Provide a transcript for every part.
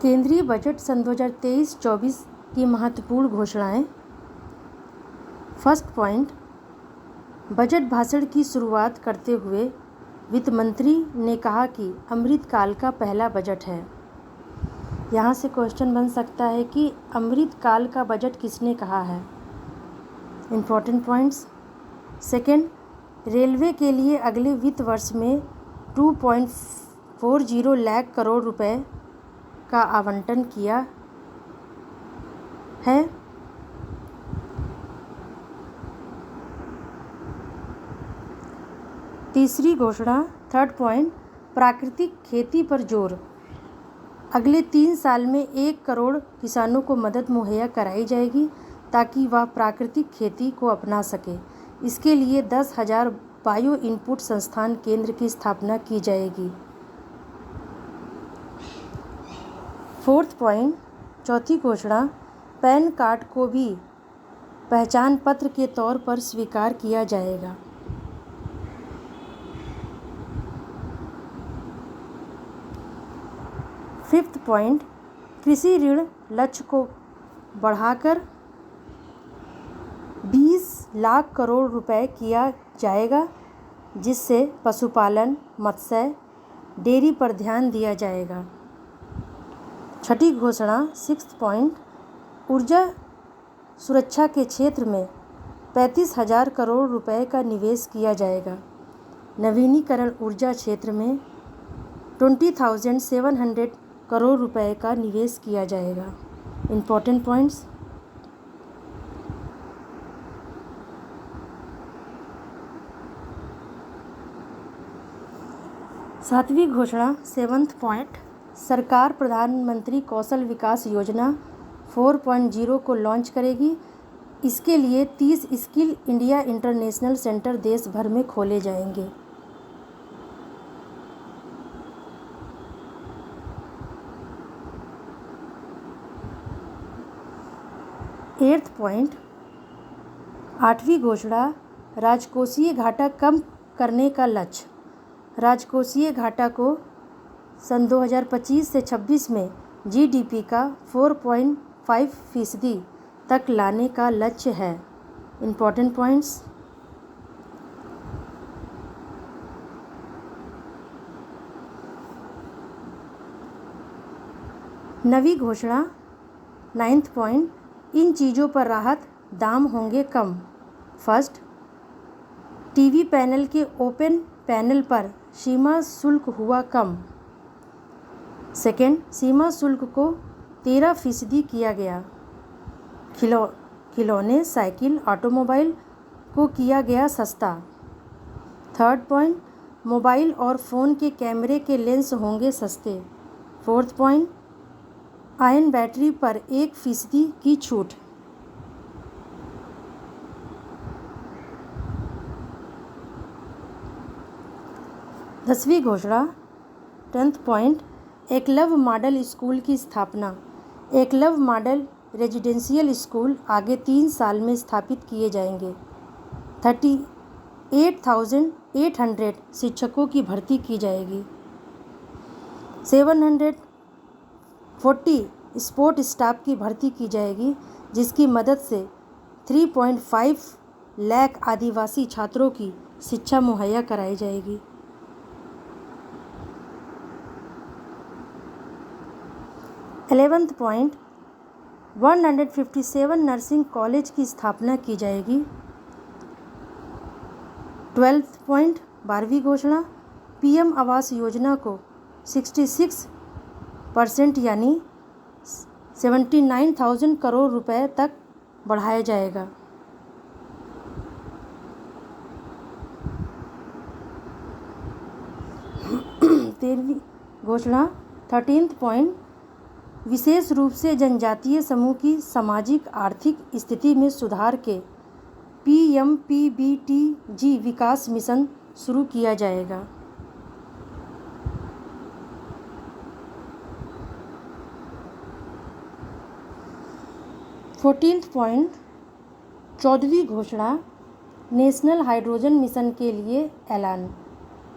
केंद्रीय बजट सन 2023-24 की महत्वपूर्ण घोषणाएं। फर्स्ट पॉइंट, बजट भाषण की शुरुआत करते हुए वित्त मंत्री ने कहा कि अमृतकाल का पहला बजट है। यहाँ से क्वेश्चन बन सकता है कि अमृतकाल का बजट किसने कहा है। Important points. सेकेंड, रेलवे के लिए अगले वित्त वर्ष में 2.40 लाख करोड़ रुपए का आवंटन किया है। तीसरी घोषणा, थर्ड पॉइंट, प्राकृतिक खेती पर जोर। अगले 3 साल में 1 करोड़ किसानों को मदद मुहैया कराई जाएगी ताकि वह प्राकृतिक खेती को अपना सके। इसके लिए 10,000 बायो इनपुट संस्थान केंद्र की स्थापना की जाएगी। फोर्थ पॉइंट, चौथी घोषणा, पैन कार्ड को भी पहचान पत्र के तौर पर स्वीकार किया जाएगा। फिफ्थ पॉइंट, कृषि ऋण लक्ष्य को बढ़ाकर 20 लाख करोड़ रुपए किया जाएगा, जिससे पशुपालन, मत्स्य, डेयरी पर ध्यान दिया जाएगा। छठी घोषणा, सिक्स्थ पॉइंट, ऊर्जा सुरक्षा के क्षेत्र में 35,000 करोड़ रुपए का निवेश किया जाएगा। नवीनीकरण ऊर्जा क्षेत्र में 20,700 करोड़ रुपए का निवेश किया जाएगा। Important points. सातवीं घोषणा, सेवंथ पॉइंट, सरकार प्रधानमंत्री कौशल विकास योजना 4.0 को लॉन्च करेगी। इसके लिए 30 स्किल इंडिया इंटरनेशनल सेंटर देश भर में खोले जाएंगे। एट्थ पॉइंट, आठवीं घोषणा, राजकोषीय घाटा कम करने का लक्ष्य। राजकोषीय घाटा को सन 2025 से 26 में जीडीपी का 4.5% तक लाने का लक्ष्य है। Important points. नवी घोषणा, नाइन्थ पॉइंट, इन चीज़ों पर राहत दाम होंगे कम। फर्स्ट, टीवी पैनल के ओपन पैनल पर सीमा शुल्क हुआ कम। सेकेंड, सीमा शुल्क को 13% किया गया। खिलौने, साइकिल, ऑटोमोबाइल को किया गया सस्ता। थर्ड पॉइंट, मोबाइल और फ़ोन के कैमरे के लेंस होंगे सस्ते। फोर्थ पॉइंट, आयन बैटरी पर 1% की छूट। दसवीं घोषणा, 10th point, Eklavya model school की स्थापना। एकलव्य मॉडल रेजिडेंशियल स्कूल आगे 3 साल में स्थापित किए जाएंगे। 38,800 शिक्षकों की भर्ती की जाएगी। 740 सपोर्ट स्टाफ की भर्ती की जाएगी, जिसकी मदद से 3.5 लाख आदिवासी छात्रों की शिक्षा मुहैया कराई जाएगी। 11th पॉइंट, 157 नर्सिंग कॉलेज की स्थापना की जाएगी। 12th पॉइंट, 12वीं घोषणा, पीएम आवास योजना को 66% यानी 79,000 करोड़ रुपए तक बढ़ाया जाएगा। 13वीं घोषणा, 13th पॉइंट, विशेष रूप से जनजातीय समूह की सामाजिक आर्थिक स्थिति में सुधार के PMPBTG विकास मिशन शुरू किया जाएगा। 14th पॉइंट, 14वीं घोषणा, नेशनल हाइड्रोजन मिशन के लिए ऐलान।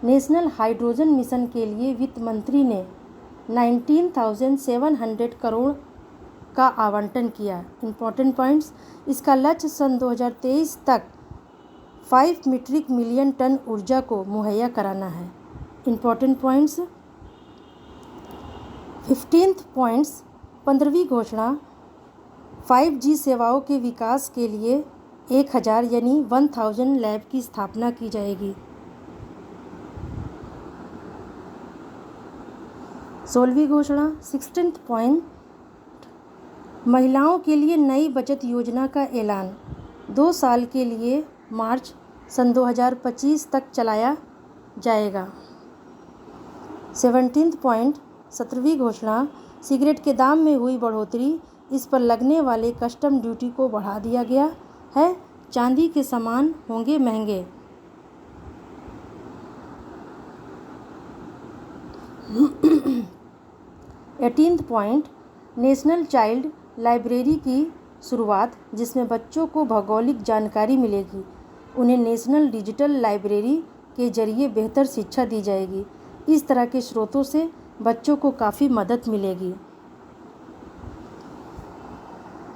नेशनल हाइड्रोजन मिशन के लिए वित्त मंत्री ने 19,700 करोड़ का आवंटन किया। इम्पोर्टेंट पॉइंट्स, इसका लक्ष्य सन 2023 तक 5 मीट्रिक मिलियन टन ऊर्जा को मुहैया कराना है। इम्पोर्टेंट पॉइंट्स, 15th पॉइंट्स, 15वीं घोषणा, 5G सेवाओं के विकास के लिए 1000 यानी 1000 लैब की स्थापना की जाएगी। 16वीं घोषणा, 16th पॉइंट, महिलाओं के लिए नई बचत योजना का ऐलान 2 साल के लिए मार्च सन 2025 तक चलाया जाएगा। 17th पॉइंट, 17वीं घोषणा, सिगरेट के दाम में हुई बढ़ोतरी, इस पर लगने वाले कस्टम ड्यूटी को बढ़ा दिया गया है। चांदी के सामान होंगे महंगे। 18th point, national child library की शुरुआत, जिसमें बच्चों को भौगोलिक जानकारी मिलेगी। उन्हें नेशनल डिजिटल लाइब्रेरी के जरिए बेहतर शिक्षा दी जाएगी। इस तरह के स्रोतों से बच्चों को काफ़ी मदद मिलेगी।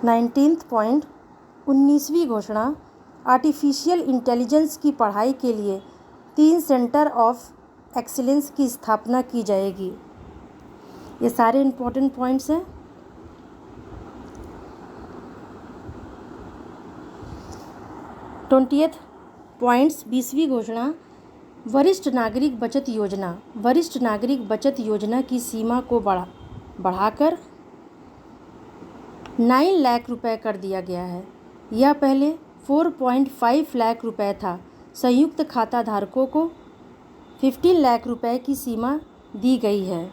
19th पॉइंट, 19वीं घोषणा, आर्टिफिशियल इंटेलिजेंस की पढ़ाई के लिए 3 सेंटर ऑफ एक्सीलेंस की स्थापना की जाएगी। ये सारे इम्पोर्टेंट पॉइंट्स हैं। ट्वेंटियथ पॉइंट्स, 20वीं घोषणा, वरिष्ठ नागरिक बचत योजना, वरिष्ठ नागरिक बचत योजना की सीमा को बढ़ाकर 9 लाख रुपए कर दिया गया है। यह पहले 4.5 लाख रुपए था। संयुक्त खाता धारकों को 15 लाख रुपए की सीमा दी गई है।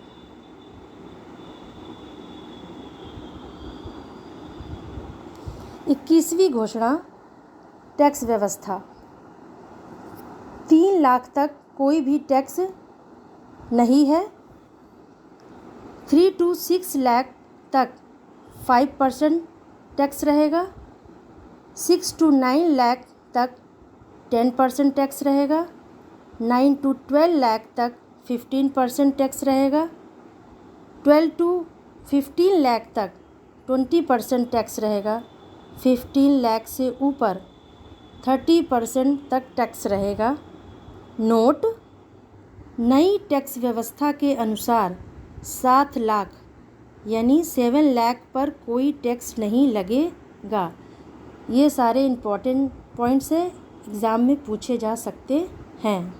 इक्कीसवीं घोषणा, टैक्स व्यवस्था, 3 लाख तक कोई भी टैक्स नहीं है। 3 to 6 लाख तक 5% टैक्स रहेगा। 6 to 9 लाख तक 10% टैक्स रहेगा। 9 to 12 लाख तक 15% टैक्स रहेगा। 12 to 15 लाख तक 20% टैक्स रहेगा। 15 लाख से ऊपर 30% तक टैक्स रहेगा। नोट, नई टैक्स व्यवस्था के अनुसार 7 लाख यानी 7 लाख पर कोई टैक्स नहीं लगेगा। ये सारे इम्पोर्टेंट पॉइंट्स हैं, एग्ज़ाम में पूछे जा सकते हैं।